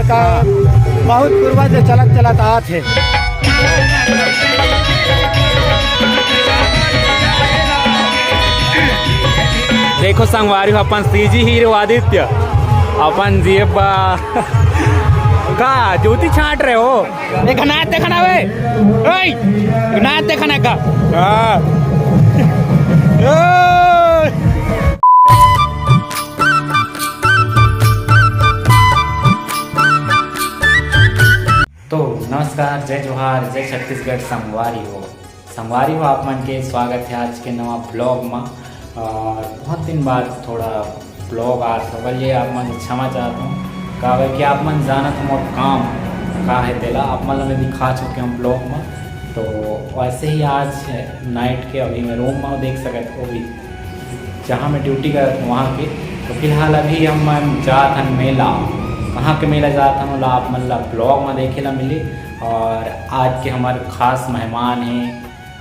का बहुत पूर्वज से चलत चलत आत है। देखो संगवारी अपन सीजी हीरो आदित्य अपन जेब का ज्योति छाट रहे हो। एक नाच देखना वे, नाच देखना का। तो नमस्कार, जय जोहार, जय छत्तीसगढ़। संगवारी हो आप मन के स्वागत है आज के नवा ब्लॉग में। और बहुत दिन बाद थोड़ा ब्लॉग आ तो बोलिए आप मन क्षमा चाहता हूँ कहा कि आप मन जाना तो मोट काम का है तेला आप मन में दिखा चुके हम ब्लॉग में। तो वैसे ही आज नाइट के अभी मैं रूम में देख सकते हो भी जहाँ मैं ड्यूटी कर वहाँ के। तो फिलहाल अभी हम जात हन मेला, कहाँ के मेला जाता हूँ आप मतलब ब्लॉग में देखे ला मिले। और आज के हमारे खास मेहमान हैं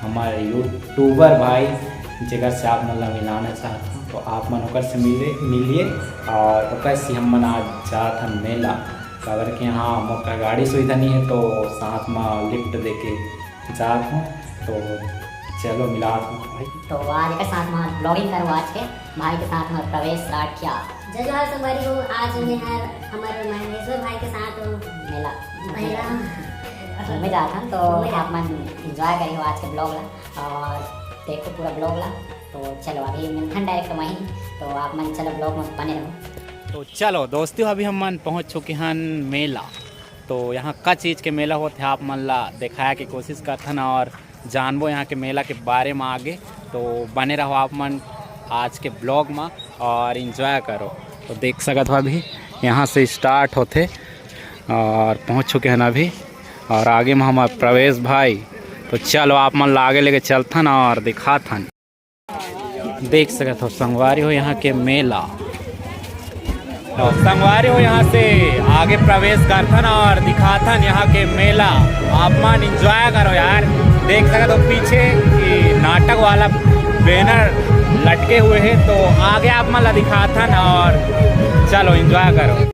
हमारे यूट्यूबर भाई जगह से आप मतलब मिलाना चाहता हूँ। तो आप मन ओकर से मिलिए और ओकर से हम मन आज जात हम मेला अगर कि यहाँ मौका गाड़ी सुविधा नहीं है तो साथ में लिफ्ट दे के जात हूँ। तो चलो मिला हूँ भाई। तो आज के साथ में ब्लॉगिंग करूँ आज के भाई के साथ में प्रवेश राठिया। जय जोहार संगवारी हो। आज मैं हमारे महेश्वर भाई के साथ मेला में जाता हूँ। तो आप मन इंजॉय करिए आज के ब्लॉग ला और देखो पूरा ब्लॉग ला। तो चलो अभी मिलते डायरेक्ट वहीं, तो आप मन चलो ब्लॉग में बने रहो। तो चलो दोस्तों अभी हम मन पहुँच चुके हैं मेला। तो यहाँ का चीज़ के मेला होते आप मन ला दिखाया की कोशिश करते हैं और जानबो यहाँ के मेला के बारे में आगे। तो बने रहो आप मन आज के ब्लॉग में और इन्जॉय करो। तो देख सकते हो अभी यहाँ से स्टार्ट होते और पहुँच चुके हैं अभी और आगे में हमारे प्रवेश भाई। तो चलो आप मन ला आगे लेके चलथन और दिखाथन। देख सकते हो संगवारी हो यहाँ के मेला। तो संगवारी हो यहाँ से आगे प्रवेश करथन और दिखाथन यहाँ के मेला। आप मन इंजॉय करो यार। देख सकते हो पीछे नाटक वाला बैनर लटके हुए हैं। तो आगे आप मन ला दिखाथन और चलो इंजॉय करो।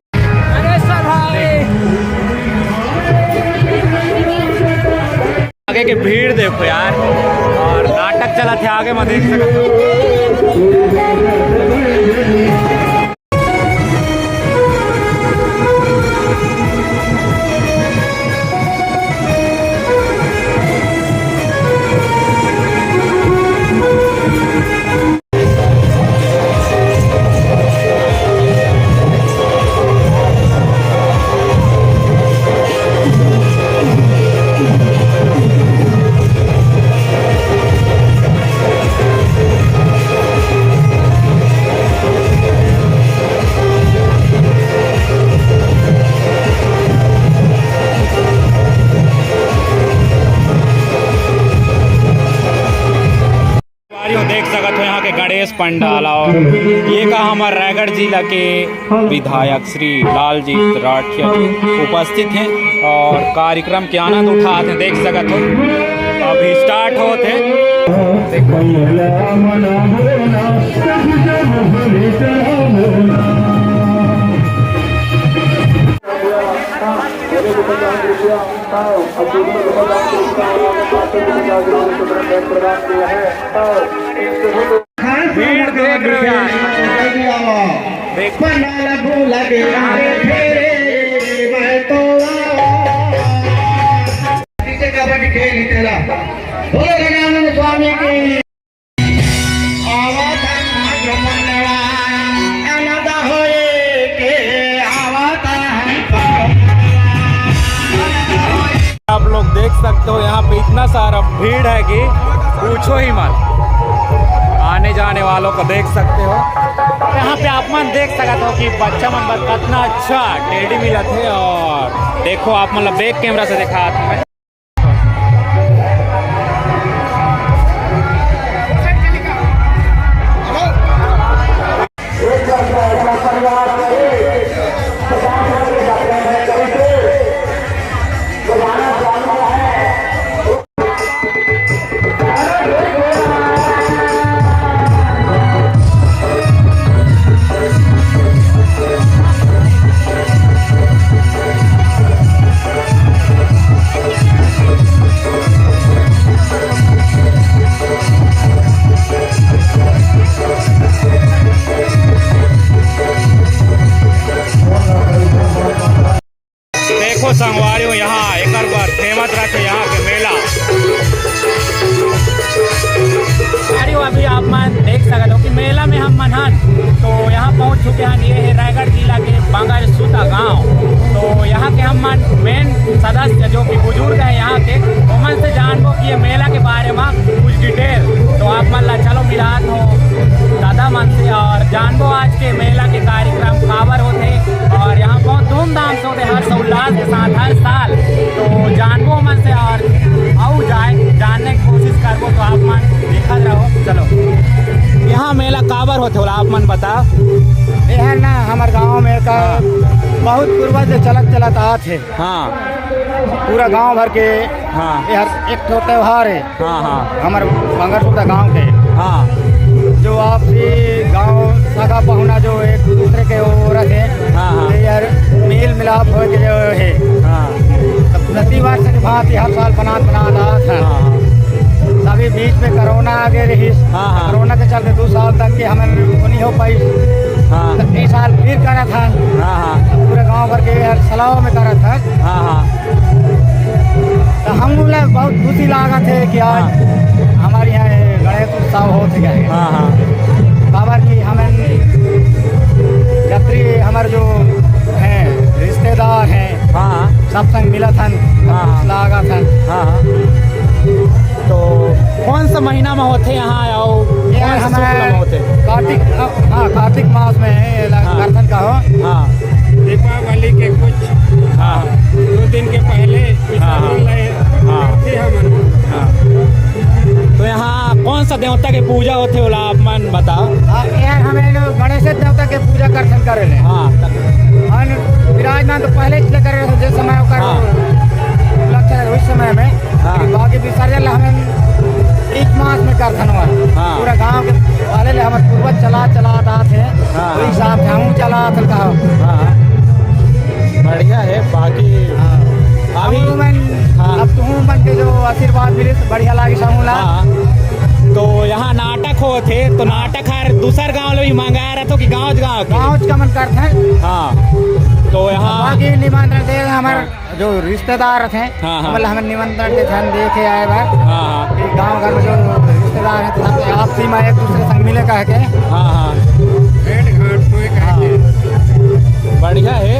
आगे के भीड़ देखो यार और नाटक चला थे आगे में देख सकते गणेश पंडाल। और ये का हमारे रायगढ़ जिला के विधायक श्री लालजीत राठिया जी उपस्थित हैं और कार्यक्रम के आनंद उठाते हैं। देख सकते हो अभी स्टार्ट होते भीड़ देख रहे हो देख कबड्डी खेल तेरा बोलो गजानन स्वामी की आप लोग देख सकते हो यहाँ पे इतना सारा भीड़ है कि पूछो ही मत। आने जाने वालों को देख सकते हो। यहाँ पे आप मन देख सकते हो कि बच्चा मन कितना अच्छा टेडी मिलत है। और देखो आप मतलब बैक कैमरा से दिखा है। हन। तो यहाँ पहुँच चुके हैं। ये है रायगढ़ जिला के बंगर सूता गाँव। तो यहाँ के हम मेन सदस्य जो कि बुजुर्ग हैं यहाँ के, उमन से जानबो कि ये मेला के बारे में कुछ डिटेल। तो आप मन ला चलो मिलात हो दादा मन से और जानबो आज के मेला के कार्यक्रम काबर होते और यहाँ बहुत धूमधाम से होते हर्षोल्लास के साथ हर साल। तो जानबो मन से और आओ जाए जानने की कोशिश करबो। तो आप मन देखत रहो। चलो यहाँ मेला काबर होते होला आप मन बताओ। ये है ना हमारे गांव में का बहुत पूर्वज से चलत चलत आत है। हाँ पूरा गांव भर के हाँ यार एक ठो त्योहार है हाँ हाँ हमारे बंगरपुरा गांव के, हाँ जो आपसी गांव सगा पहुना जो एक दूसरे के औरत है। हाँ, हाँ। ये यार मेल मिलाप हो के जो है हाँ प्रति वर्ष की भांति हर साल बना रहा था। हाँ अभी बीच में कोरोना आगे रही। हाँ, हाँ। कोरोना के चलते 2 साल तक के हमें नहीं हो पाई। हाँ तो इस साल फिर करा था। हाँ हाँ पूरे गांव भर के यार सलाह में करा था। हाँ हाँ तो हम लोग बहुत खुशी लागा थे कि आज हमारे यहाँ गणेश उत्सव हो गया। हाँ हाँ बाबर की हमें यात्री हमारे जो हैं रिश्तेदार हैं हाँ सब संग मिला था। हाँ। लागा था। हाँ तो कौन सा महीना में होते यहाँ आओ ये कौन सा शुक्ल में हमें होते। कार्तिक, हाँ कार्तिक मास में है ये गर्दन का हो। हाँ दीपावली के कुछ हाँ 2 दिन के पहले हाँ, हाँ। थे हम। हाँ तो यहाँ कौन सा देवता के पूजा होते होला आप मन बताओ। यार हमें लोग गणेश देवता के पूजा करथन करे ले। हाँ विराजमान तो पहले इसलिए कर रहे थे जिस समय होकर लक्ष्य है उस समय में। हाँ। बाकी विसर्जन हमें 1 मास में करथन हुआ। हाँ। पूरा गांव के वाले ले हमारे पूर्वज चला आते हैं। हाँ। वही हिसाब से हम चला आते कहो। हाँ बढ़िया है। बाकी अभी हाँ। अब तुम बन के जो आशीर्वाद मिले तो बढ़िया लागी समूला। हाँ तो यहाँ नाटक होते तो नाटक हर दूसर गांव में भी मंगाया रहता कि गांव गाँव का मन करते हैं। हाँ तो यहाँ बाकी निमंत्रण दे हमारे जो रिश्तेदार थे। हाँ, हाँ। मतलब हमें निमंत्रण के थे देखे आए बार। हाँ हाँ गांव घर में जो रिश्तेदार हैं तो सबके आपसी में एक दूसरे संग मिले कह के। हाँ हाँ भेंट घाट हुए कहते बढ़िया है।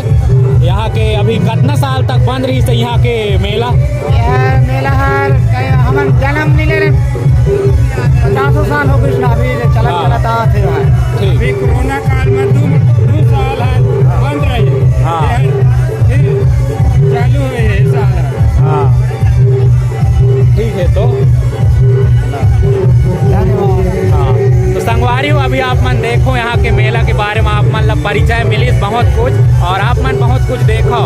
यहाँ के अभी कितना साल तक बंद रही से यहाँ के मेला। यह मेला हम जन्म नहीं ले रहे 50 साल हो गए अभी चलत हाँ। चलत आते हैं। ठीक अभी कोरोना काल में 2 साल है बंद रही। हाँ। फिर चालू हुए है इस साल। हाँ ठीक है। तो हाँ तो संगवारी हो अभी आप मन देखो यहाँ के मेला के बारे में आप मन ला परिचय मिली बहुत कुछ और आप मन बहुत कुछ देखो।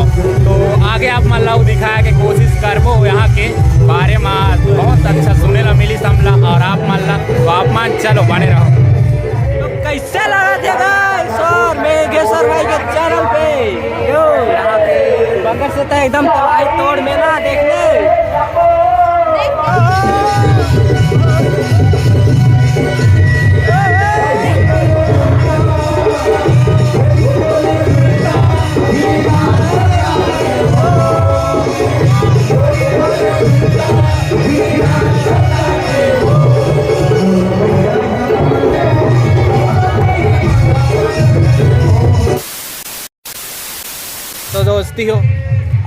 तो आगे आप मन ला दिखाया के कोशिश करबो यहाँ के बारे में बहुत अच्छा सुने ला मिली समला और आप मन ला। तो आप मन चलो बने रहो। तो कैसे लगा देगा सर मेघेश्वर भाई के चैनल पे यो यहाँ पे बंगर से तो एकदम तबाही तोड़ मेला देखने। तो दोस्ती हो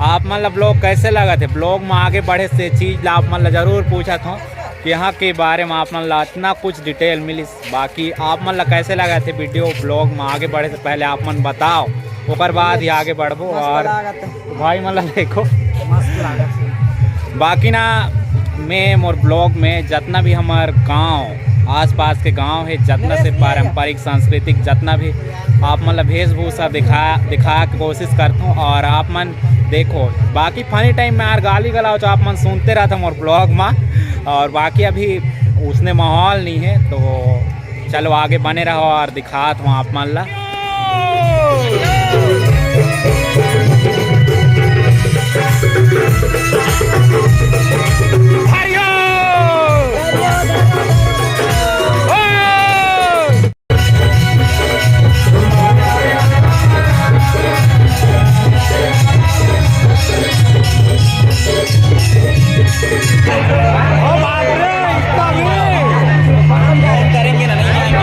आप मतलब ब्लॉग कैसे लगा थे। ब्लॉग में आगे बढ़े से चीज़ आप मतलब ज़रूर पूछा था कि यहाँ के बारे में आप मतलब इतना कुछ डिटेल मिली। बाकी आप मतलब कैसे लगा थे वीडियो ब्लॉग में आगे बढ़े से पहले आप मन बताओ ओकर बाद ही आगे बढ़बो। और भाई मतलब देखो बाकी ना मैं मोर ब्लॉग में जितना भी हमार गांव आसपास के गांव है जितना से पारंपरिक सांस्कृतिक जितना भी आप मतलब वेशभूषा दिखा के कोशिश करता हूँ। और आप मन देखो बाकी फनी टाइम में यार गाली गला तो आप मन सुनते रहता मोर ब्लॉग में। और बाकी अभी उसने माहौल नहीं है तो चलो आगे बने रहो और दिखाता हूँ आप मन ला। करेंगे ना नहीं आएंगे।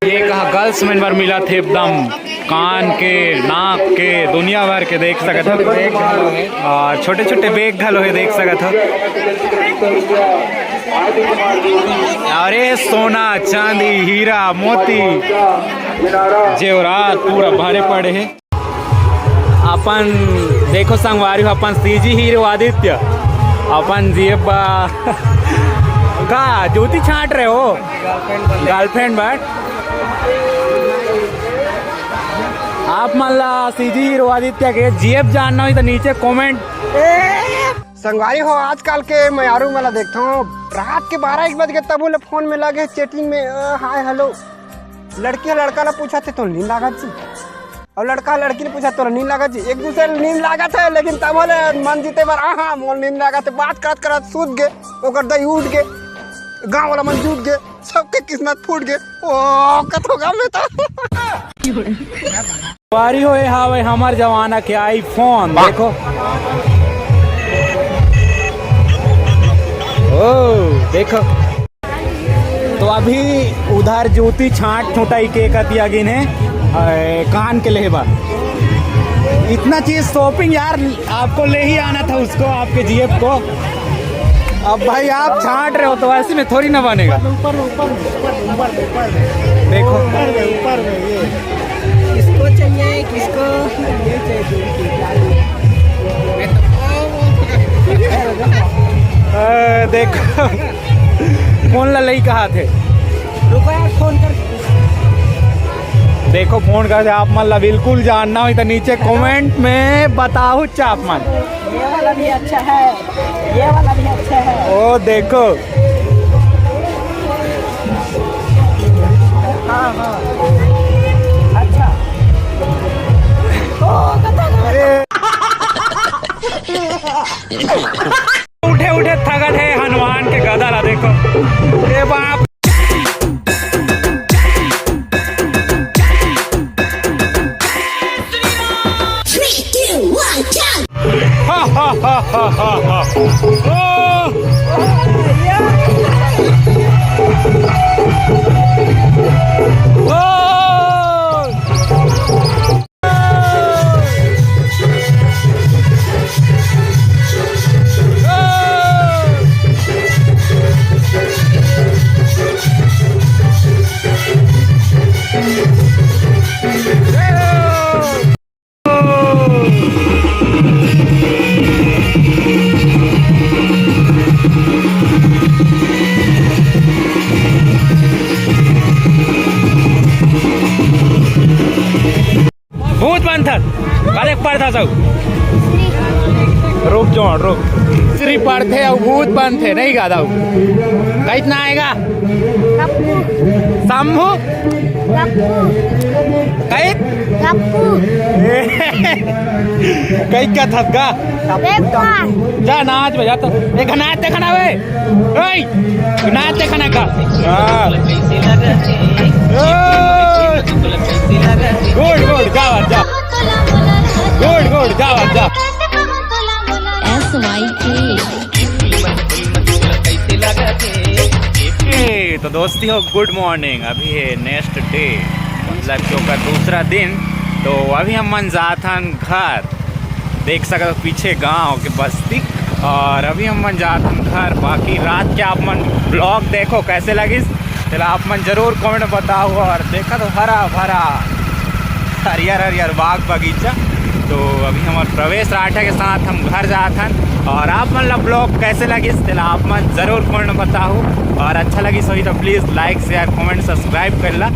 ये कहा गर्ल्स मेंबर मिला थे एकदम कान के नाक के दुनिया भर के देख सकत हो और छोटे छोटे बेग घलो है देख सकत हो। अरे सोना चांदी हीरा मोती जेवरात पूरा भरे पड़े है। अपन देखो संगवारी अपन सीजी हीरो आदित्य अपन जेब का ज्योति छाट रहे हो गर्लफ्रेंड बट आप मान ला सीजी हीरो आदित्य के जेब जानना हो तो नीचे कमेंट। संगवारी हो आजकल के मयारू वाला देखता हूँ रात के 12-1 बज गए तब वो फोन में लगे चैटिंग में हाय हेलो। लड़की लड़का ने पूछा थे तो नींद लागत जी और लड़का लड़की ने पूछा तो नींद लागत जी। एक दूसरे नींद लागत है लेकिन तब बोले मन जीते बार हाँ मोर नींद लागत है। बात करत करत सूत गए ओकर दही उठ गए गाँव वाला मन जुट गए सबके किस्मत फूट गए। ओ कतो गाँव में था बारी हो हाँ भाई हमार जमाना के आईफोन देखो। ओ देखो तो अभी उधर ज्योति छाट छुटाई के कतिया गिन है कान के लेबा इतना चीज शॉपिंग यार आपको ले ही आना था उसको आपके जेब को। अब भाई आप छाट रहे हो तो ऐसे में थोड़ी ना बनेगा। ऊपर ऊपर ऊपर ऊपर देखो ऊपर में ये किसको चाहिए किसको ये देखो फोन ललई कहा थे रुको यार फोन कर देखो फोन कर आप मतलब बिल्कुल जानना हो तो नीचे कमेंट में बताओ चापमन। ये वाला भी अच्छा है ये वाला भी अच्छा है। ओ देखो हाँ हाँ अच्छा उठे उठे थगत है हनुमान के गदा ला देखो ए बाप। हा हा हा हा हा भूत बंधन वाले पढ़ता जाओ रुक जाओ रुक श्री पढ़ते और भूत बनते नहीं गा दाऊ कितना आएगा शंभू कई क्या थका जा नाच बजा तो एक नाच देखना वे नाच देखना का गुड गुड जाओ जा गुड गुड जाओ जा तो दोस्ती हो गुड मॉर्निंग। अभी है नेक्स्ट डे मतलब क्योंकि दूसरा दिन तो अभी हम मन जाथन घर देख सकते हो पीछे गांव के बस्ती और अभी हम मन जाथन घर। बाकी रात के आप मन ब्लॉग देखो कैसे लगी चलो आप मन जरूर कमेंट में बताओ। और देखा तो हरा भरा हरियर हरियर बाग बगीचा। तो अभी हमारे प्रवेश राठा के साथ हम घर जाथन और आप मन ला ब्लॉग कैसे लगी चलो आप मन जरूर कमेंट में बताओ। और अच्छा लगी सही तो please like share comment subscribe कर ला।